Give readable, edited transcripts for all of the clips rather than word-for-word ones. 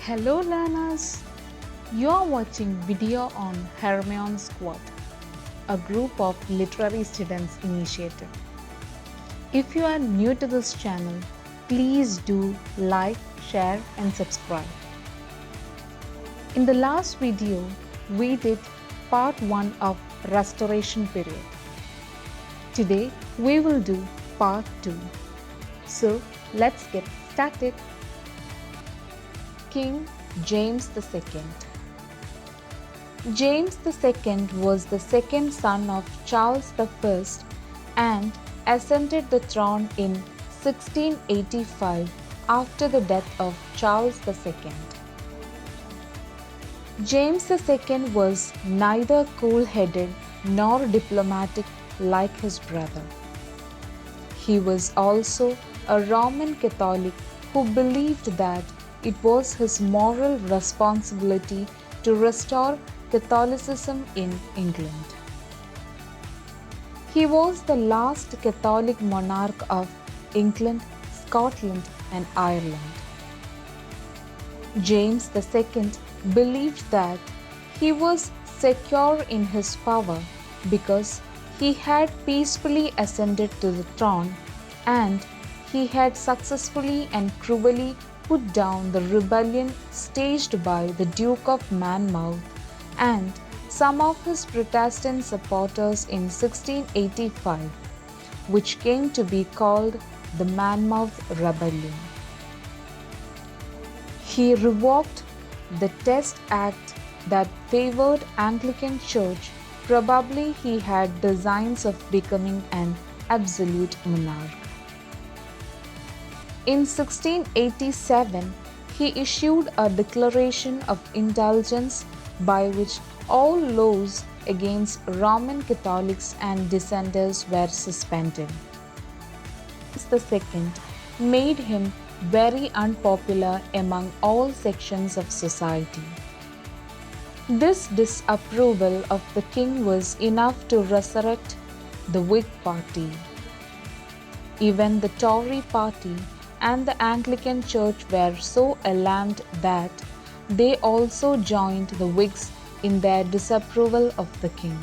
Hello learners, you are watching video on Hermione Squad, a group of literary students initiative. If you are new to this channel, please do like, share and subscribe. In the last video, we did part 1 of Restoration period. Today, we will do part 2. So, let's get started. King James II. James II was the second son of Charles I and ascended the throne in 1685 after the death of Charles II. James II was neither cool-headed nor diplomatic like his brother. He was also a Roman Catholic who believed that it was his moral responsibility to restore Catholicism in England. He was the last Catholic monarch of England, Scotland, and Ireland. James II believed that he was secure in his power because he had peacefully ascended to the throne and he had successfully and cruelly put down the rebellion staged by the Duke of Monmouth and some of his Protestant supporters in 1685, which came to be called the Monmouth Rebellion. He revoked the Test Act that favored Anglican Church. Probably he had designs of becoming an absolute monarch. In 1687, he issued a declaration of indulgence by which all laws against Roman Catholics and dissenters were suspended. James II made him very unpopular among all sections of society. This disapproval of the king was enough to resurrect the Whig party. Even the Tory party and the Anglican Church were so alarmed that they also joined the Whigs in their disapproval of the king.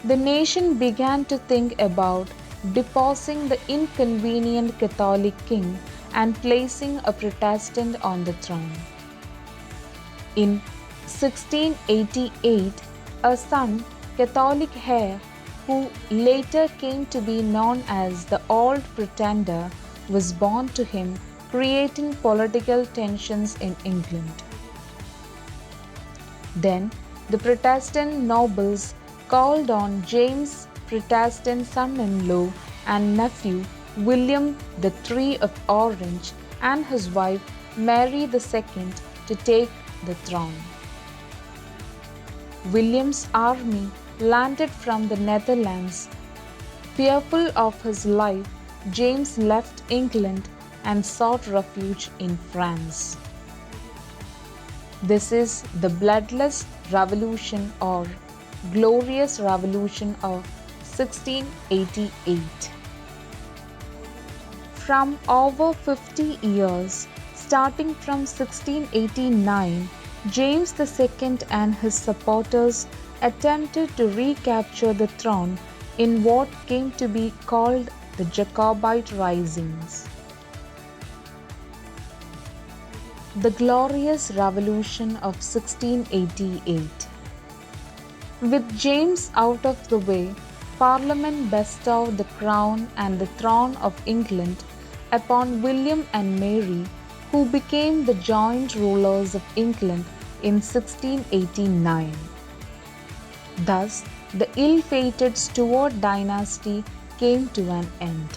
The nation began to think about deposing the inconvenient Catholic king and placing a Protestant on the throne. In 1688, a son, Catholic heir, who later came to be known as the Old Pretender, was born to him, creating political tensions in England. Then the Protestant nobles called on James' Protestant son-in-law and nephew William III of Orange and his wife Mary II to take the throne. William's army landed from the Netherlands. Fearful of his life, James left England and sought refuge in France. This is the bloodless revolution or glorious revolution of 1688. From over 50 years, starting from 1689, James II and his supporters attempted to recapture the throne in what came to be called the Jacobite Risings. The Glorious Revolution of 1688. With James out of the way, Parliament bestowed the crown and the throne of England upon William and Mary, who became the joint rulers of England in 1689. Thus, the ill-fated Stuart dynasty came to an end.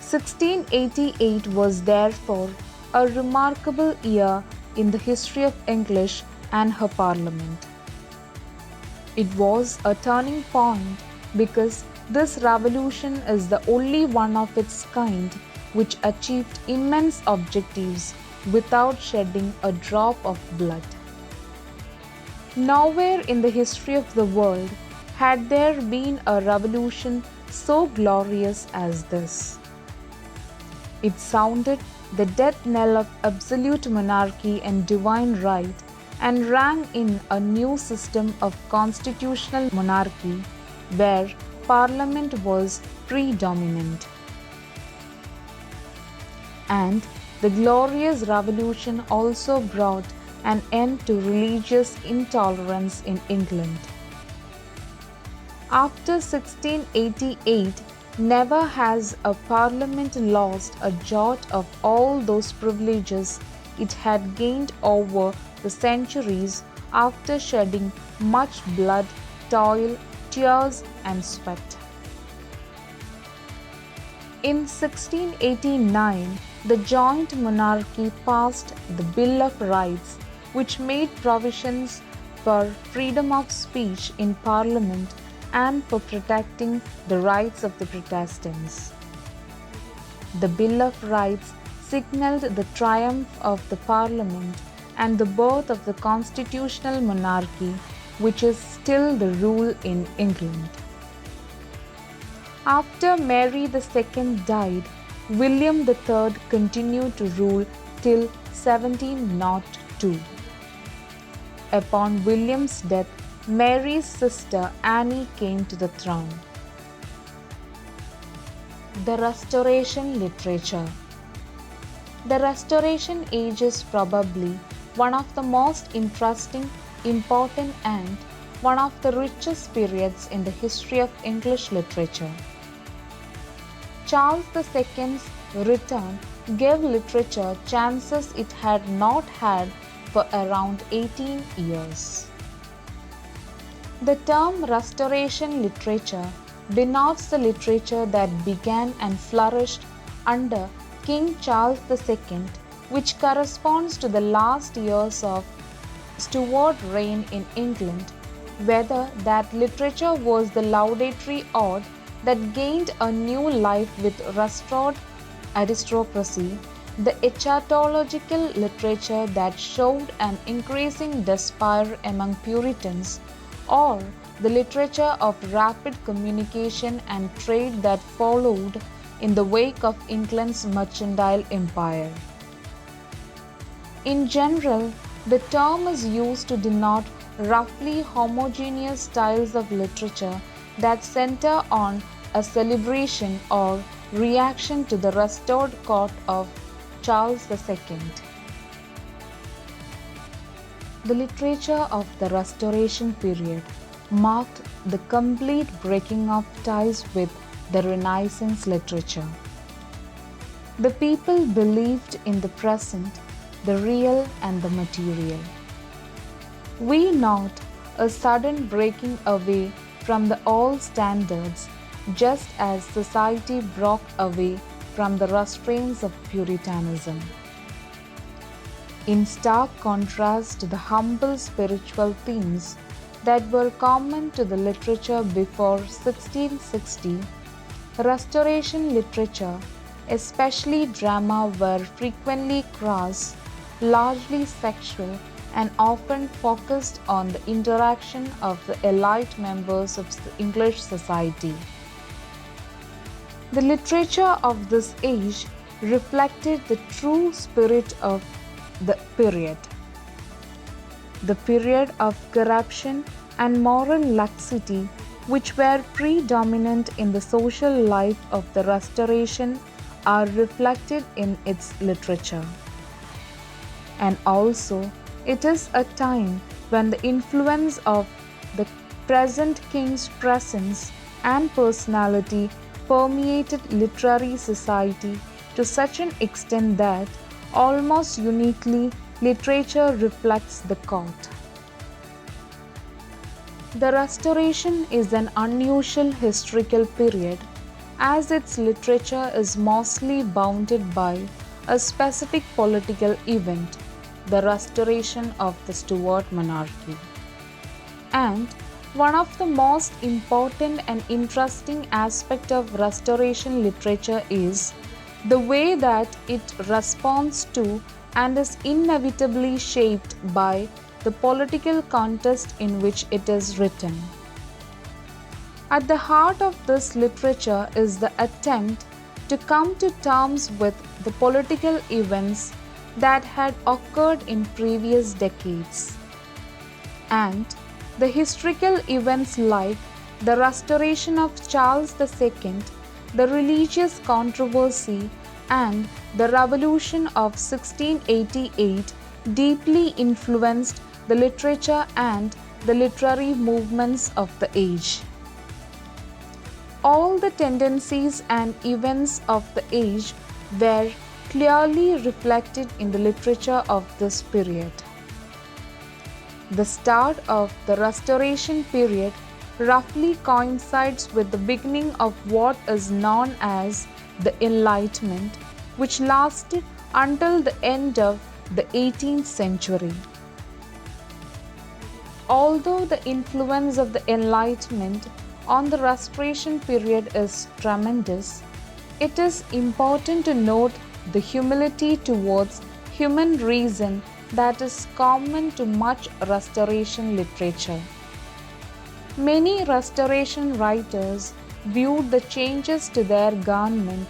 1688 was therefore a remarkable year in the history of English and her Parliament. It was a turning point because this revolution is the only one of its kind which achieved immense objectives without shedding a drop of blood. Nowhere in the history of the world had there been a revolution so glorious as this. It sounded the death knell of absolute monarchy and divine right, and rang in a new system of constitutional monarchy where parliament was predominant. And the Glorious Revolution also brought an end to religious intolerance in England. After 1688, never has a parliament lost a jot of all those privileges it had gained over the centuries after shedding much blood, toil, tears, and sweat. In 1689, the joint monarchy passed the Bill of Rights, which made provisions for freedom of speech in Parliament and for protecting the rights of the Protestants. The Bill of Rights signalled the triumph of the Parliament and the birth of the constitutional monarchy, which is still the rule in England. After Mary II died, William III continued to rule till 1702. Upon William's death, Mary's sister Anne came to the throne. The Restoration Literature. The Restoration Age is probably one of the most interesting, important, and one of the richest periods in the history of English literature. Charles II's return gave literature chances it had not had for around 18 years. The term Restoration literature denotes the literature that began and flourished under King Charles II, which corresponds to the last years of Stuart reign in England, whether that literature was the laudatory ode that gained a new life with restored aristocracy, the eschatological literature that showed an increasing despair among Puritans, or the literature of rapid communication and trade that followed in the wake of England's mercantile empire. In general, the term is used to denote roughly homogeneous styles of literature that center on a celebration or reaction to the restored court of Charles II. The literature of the Restoration period marked the complete breaking of ties with the Renaissance literature. The people believed in the present, the real and the material. We note a sudden breaking away from the old standards, just as society broke away from the restraints of Puritanism. In stark contrast to the humble spiritual themes that were common to the literature before 1660, Restoration literature, especially drama, were frequently crass, largely sexual, and often focused on the interaction of the elite members of the English society. The literature of this age reflected the true spirit of the period of corruption and moral laxity which were predominant in the social life of the Restoration are reflected in its literature. And also, it is a time when the influence of the present king's presence and personality permeated literary society to such an extent that, almost uniquely, literature reflects the court. The Restoration is an unusual historical period, as its literature is mostly bounded by a specific political event, the restoration of the Stuart monarchy. And one of the most important and interesting aspects of Restoration literature is the way that it responds to and is inevitably shaped by the political context in which it is written. At the heart of this literature is the attempt to come to terms with the political events that had occurred in previous decades. And the historical events like the restoration of Charles II, the religious controversy, and the revolution of 1688 deeply influenced the literature and the literary movements of the age. All the tendencies and events of the age were clearly reflected in the literature of this period. The start of the Restoration period roughly coincides with the beginning of what is known as the Enlightenment, which lasted until the end of the 18th century. Although the influence of the Enlightenment on the Restoration period is tremendous, it is important to note the humility towards human reason that is common to much Restoration literature. Many Restoration writers viewed the changes to their government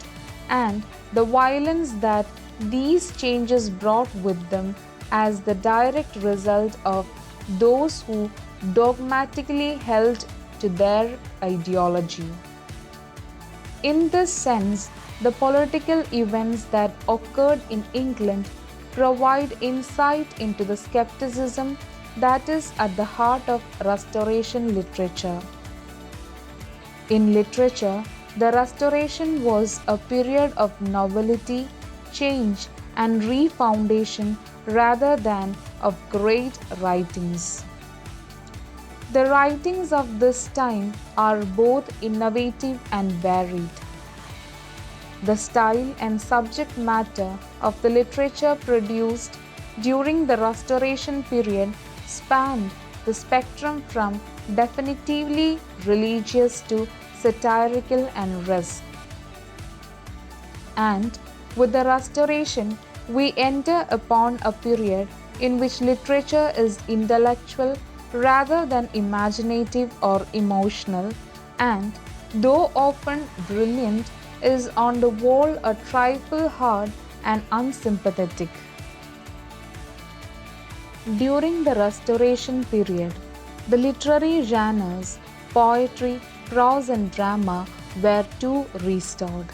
and the violence that these changes brought with them as the direct result of those who dogmatically held to their ideology. In this sense, the political events that occurred in England provide insight into the skepticism that is at the heart of Restoration literature. In literature, the Restoration was a period of novelty, change, and refoundation rather than of great writings. The writings of this time are both innovative and varied. The style and subject matter of the literature produced during the Restoration period spanned the spectrum from definitively religious to satirical and risque. And with the Restoration, we enter upon a period in which literature is intellectual rather than imaginative or emotional, and though often brilliant, is on the whole a trifle hard and unsympathetic. During the Restoration period, the literary genres, poetry, prose, and drama were too restored.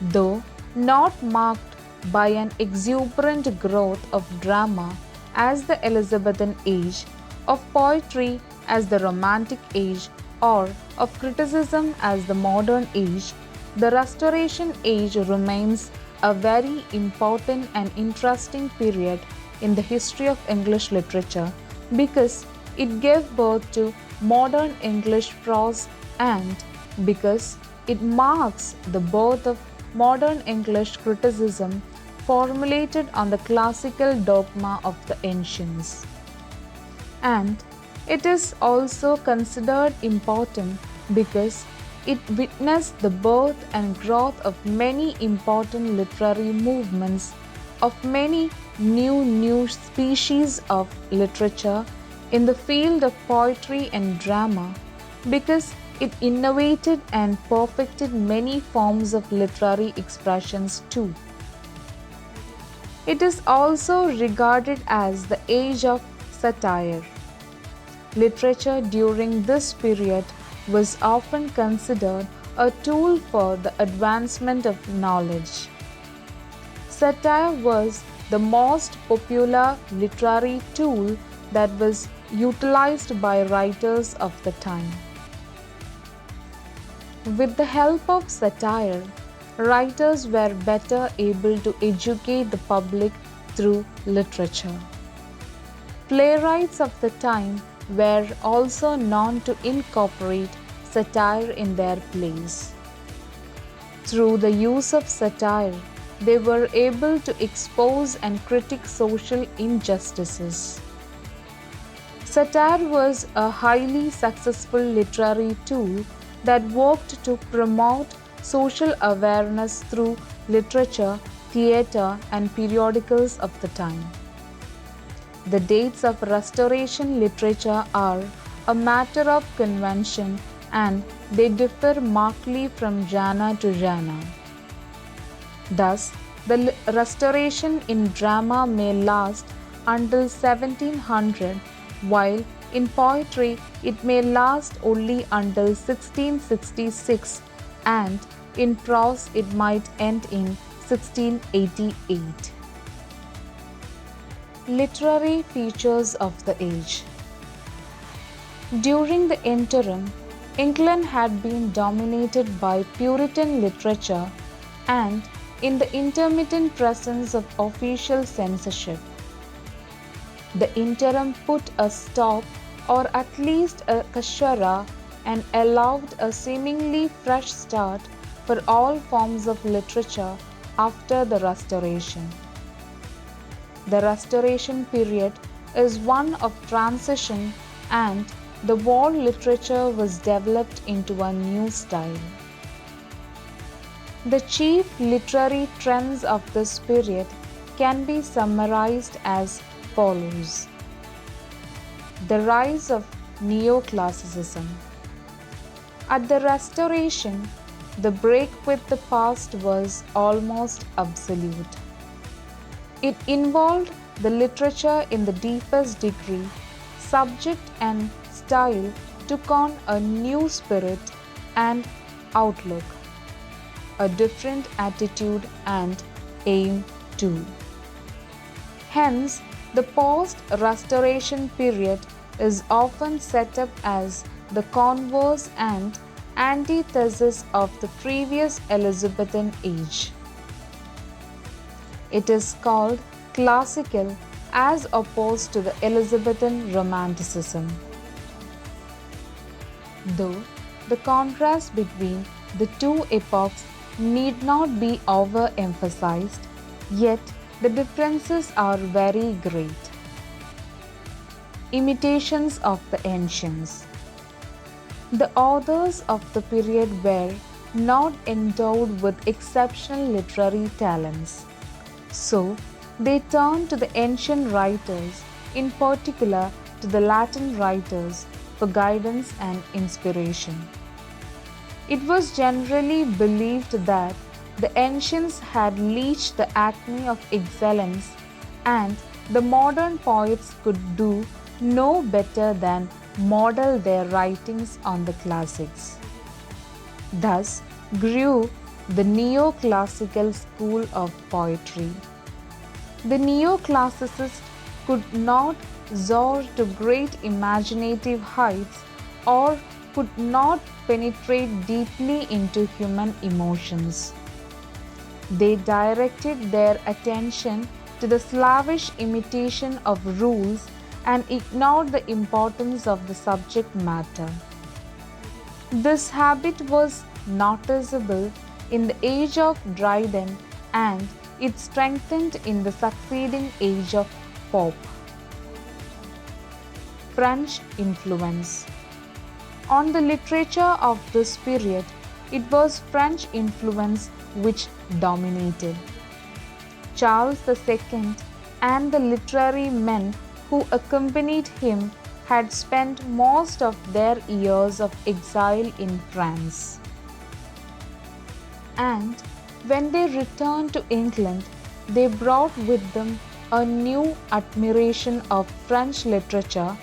Though not marked by an exuberant growth of drama as the Elizabethan age, of poetry as the Romantic age, or of criticism as the modern age, the Restoration age remains a very important and interesting period in the history of English literature because it gave birth to modern English prose and because it marks the birth of modern English criticism formulated on the classical dogma of the ancients. And it is also considered important because it witnessed the birth and growth of many important literary movements, of many new species of literature in the field of poetry and drama, because it innovated and perfected many forms of literary expressions too. It is also regarded as the age of satire. Literature during this period was often considered a tool for the advancement of knowledge. Satire was the most popular literary tool that was utilized by writers of the time. With the help of satire, writers were better able to educate the public through literature. Playwrights of the time were also known to incorporate satire in their plays. Through the use of satire, they were able to expose and critique social injustices. Satire was a highly successful literary tool that worked to promote social awareness through literature, theatre, and periodicals of the time. The dates of Restoration literature are a matter of convention and they differ markedly from genre to genre. Thus, the restoration in drama may last until 1700, while in poetry it may last only until 1666, and in prose it might end in 1688. Literary features of the age. During the interim, England had been dominated by Puritan literature and in the intermittent presence of official censorship. The interim put a stop or at least a kashara and allowed a seemingly fresh start for all forms of literature after the Restoration. The Restoration period is one of transition, and the war literature was developed into a new style. The chief literary trends of this period can be summarized as follows. The rise of Neoclassicism. At the Restoration, the break with the past was almost absolute. It involved the literature in the deepest degree. Subject and style took on a new spirit and outlook, a different attitude and aim too. Hence, the post-Restoration period is often set up as the converse and antithesis of the previous Elizabethan age. It is called classical as opposed to the Elizabethan Romanticism. Though the contrast between the two epochs need not be overemphasized, yet the differences are very great. Imitations of the ancients. The authors of the period were not endowed with exceptional literary talents. So, they turned to the ancient writers, in particular to the Latin writers, for guidance and inspiration. It was generally believed that the ancients had reached the acme of excellence, and the modern poets could do no better than model their writings on the classics. Thus grew the neoclassical school of poetry. The neoclassicists could not soar to great imaginative heights or could not penetrate deeply into human emotions. They directed their attention to the slavish imitation of rules and ignored the importance of the subject matter. This habit was noticeable in the age of Dryden, and it strengthened in the succeeding age of Pope. French influence. On the literature of this period, it was French influence which dominated. Charles II and the literary men who accompanied him had spent most of their years of exile in France. And when they returned to England, they brought with them a new admiration of French literature,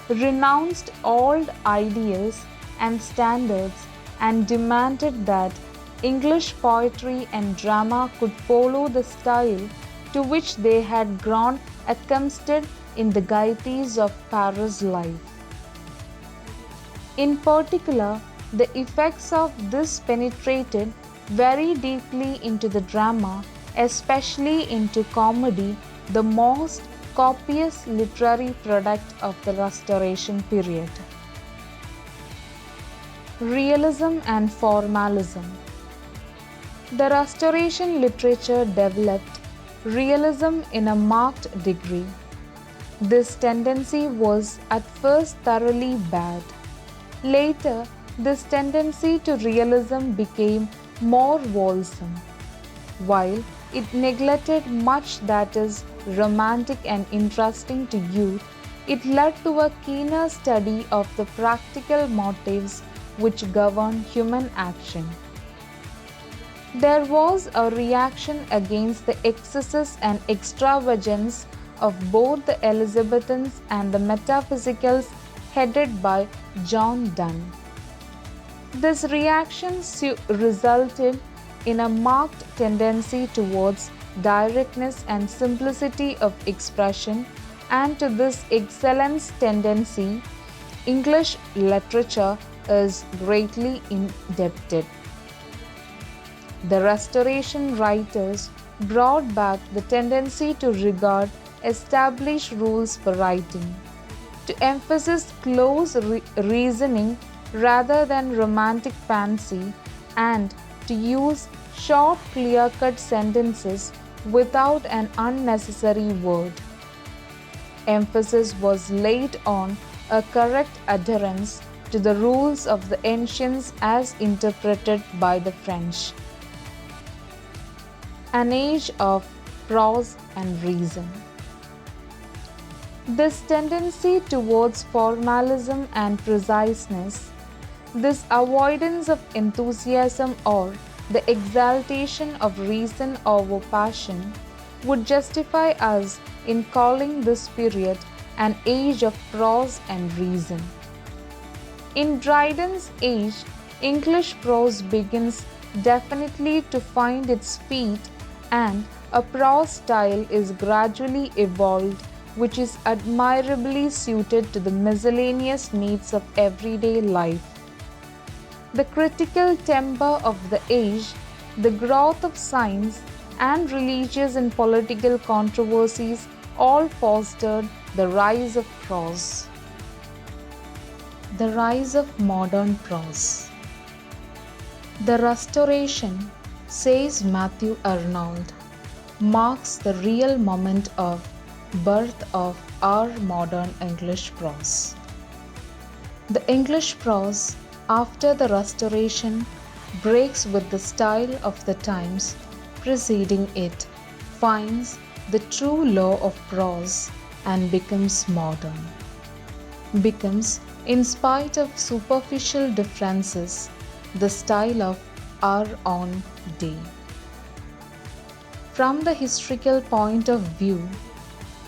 renounced old ideals and standards, and demanded that English poetry and drama could follow the style to which they had grown accustomed in the gaieties of Paris life. In particular, the effects of this penetrated very deeply into the drama, especially into comedy, the most copious literary product of the Restoration period. Realism and Formalism. The Restoration literature developed realism in a marked degree. This tendency was at first thoroughly bad. Later, this tendency to realism became more wholesome. While it neglected much that is romantic and interesting to youth, it led to a keener study of the practical motives which govern human action. There was a reaction against the excesses and extravagance of both the Elizabethans and the metaphysicals headed by John Donne. This reaction resulted in a marked tendency towards directness and simplicity of expression, and to this excellence tendency, English literature is greatly indebted. The Restoration writers brought back the tendency to regard established rules for writing, to emphasize close reasoning rather than romantic fancy, and to use short, clear-cut sentences without an unnecessary word. Emphasis was laid on a correct adherence to the rules of the ancients as interpreted by the French. An age of prose and reason. This tendency towards formalism and preciseness, this avoidance of enthusiasm or the exaltation of reason over passion, would justify us in calling this period an age of prose and reason. In Dryden's age, English prose begins definitely to find its feet, and a prose style is gradually evolved which is admirably suited to the miscellaneous needs of everyday life. The critical temper of the age, the growth of science, and religious and political controversies all fostered the rise of prose. The rise of modern prose. The Restoration, says Matthew Arnold, marks the real moment of birth of our modern English prose. The English prose after the Restoration breaks with the style of the times preceding it, finds the true law of prose, and becomes modern. Becomes, in spite of superficial differences, the style of our own day. From the historical point of view,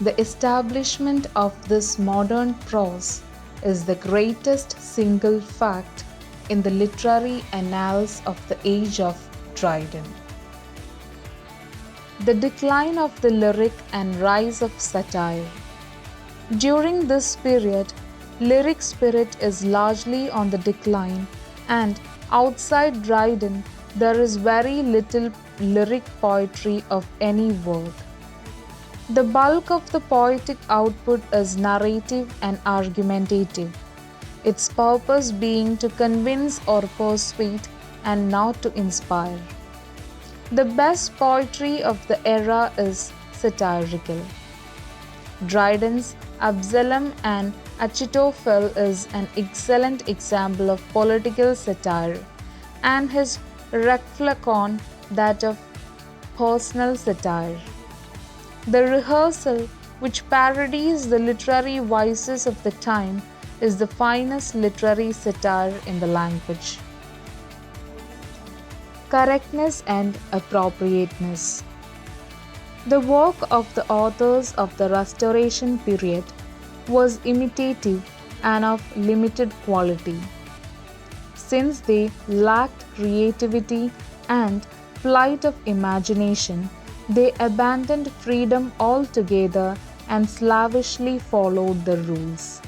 the establishment of this modern prose is the greatest single fact in the literary annals of the age of Dryden. The decline of the lyric and rise of satire. During this period, lyric spirit is largely on the decline, and outside Dryden, there is very little lyric poetry of any worth. The bulk of the poetic output is narrative and argumentative, its purpose being to convince or persuade and not to inspire. The best poetry of the era is satirical. Dryden's Absalom and Achitophel is an excellent example of political satire, and his Reclacon that of personal satire. The Rehearsal, which parodies the literary vices of the time, is the finest literary satire in the language. Correctness and appropriateness. The work of the authors of the Restoration period was imitative and of limited quality. Since they lacked creativity and flight of imagination, they abandoned freedom altogether and slavishly followed the rules.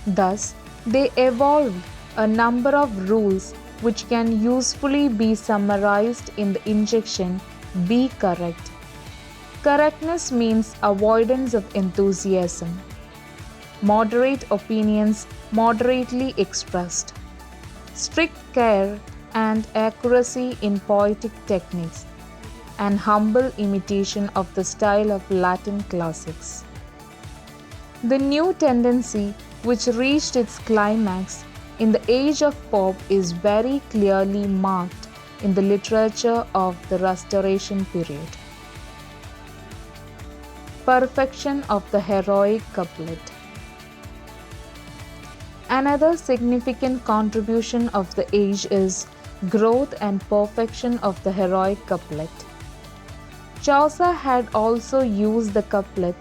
Thus, they evolved a number of rules which can usefully be summarized in the injection "be correct." Correctness means avoidance of enthusiasm, moderate opinions moderately expressed, strict care and accuracy in poetic techniques, and humble imitation of the style of Latin classics. The new tendency, which reached its climax in the age of Pope, is very clearly marked in the literature of the Restoration period. Perfection of the heroic couplet. Another significant contribution of the age is growth and perfection of the heroic couplet. Chaucer had also used the couplet,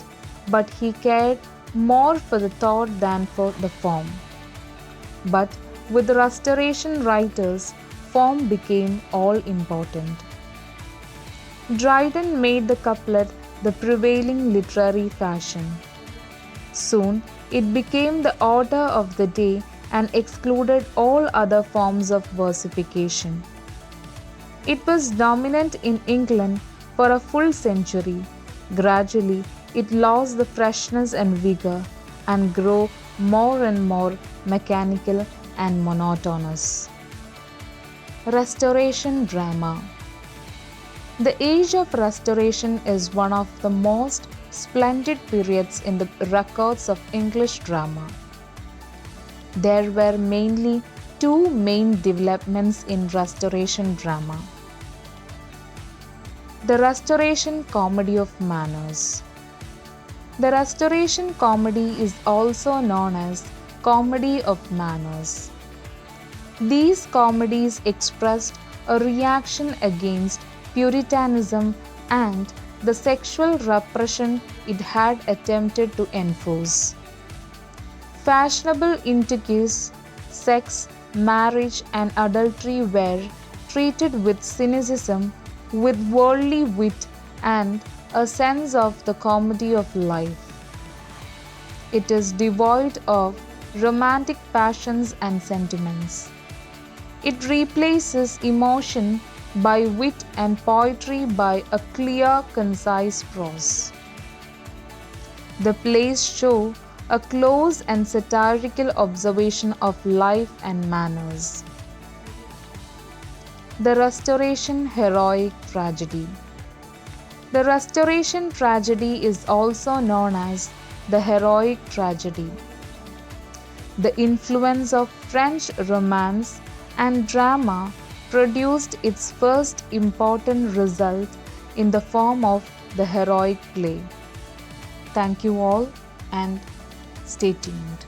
but he cared more for the thought than for the form. But with the Restoration writers, form became all important. Dryden made the couplet the prevailing literary fashion. Soon it became the order of the day and excluded all other forms of versification. It was dominant in England for a full century. Gradually, it lost the freshness and vigor and grew more and more mechanical and monotonous. Restoration drama. The age of Restoration is one of the most splendid periods in the records of English drama. There were mainly two main developments in Restoration drama. The Restoration comedy of manners. The Restoration comedy is also known as comedy of manners. These comedies expressed a reaction against Puritanism and the sexual repression it had attempted to enforce. Fashionable intercourse, sex, marriage, and adultery were treated with cynicism, with worldly wit, and a sense of the comedy of life. It is devoid of romantic passions and sentiments. It replaces emotion by wit and poetry by a clear, concise prose. The plays show a close and satirical observation of life and manners. The Restoration heroic tragedy. The Restoration tragedy is also known as the heroic tragedy. The influence of French romance and drama produced its first important result in the form of the heroic play. Thank you all and stay tuned.